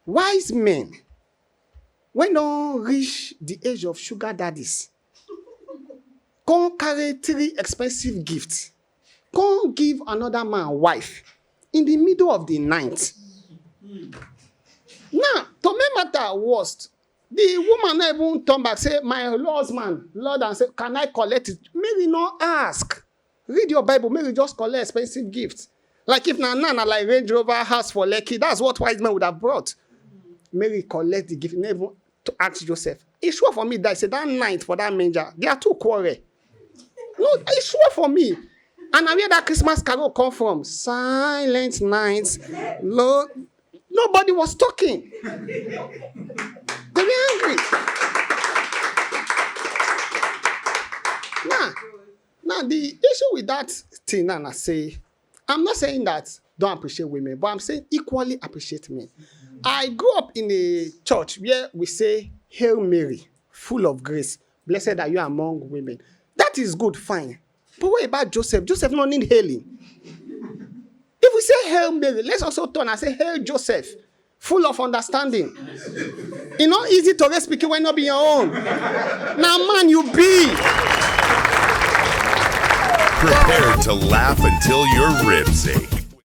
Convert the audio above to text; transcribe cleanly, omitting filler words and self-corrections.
wise men, when don't reach the age of sugar daddies, can't carry 3 expensive gifts, can't give another man wife in the middle of the night. Now, to make matter worst, the woman not even turn back, say, my husband, Lord, and say, can I collect it? Mary not ask. Read your Bible, Mary just collect expensive gifts. Like if Nana like Range Rover house for Lekki, that's what wise men would have brought. Mary collect the gift, never to ask Joseph. It's sure for me that I said that night for that manger, they are too quarrel. No, it's sure for me. And I where that Christmas carol come from. Silent nights, Lord. Nobody was talking. They were angry. Now the issue with that thing, and I say, I'm not saying that don't appreciate women, but I'm saying equally appreciate men. I grew up in a church where we say, Hail Mary, full of grace, blessed are you among women. That is good, fine. But what about Joseph? Joseph don't need hailing. If we say Hail Mary, let's also turn and say, Hail Joseph, full of understanding. It's not easy to raise speaking when not be your own. Now, man, you be. Prepare to laugh until your ribs ache.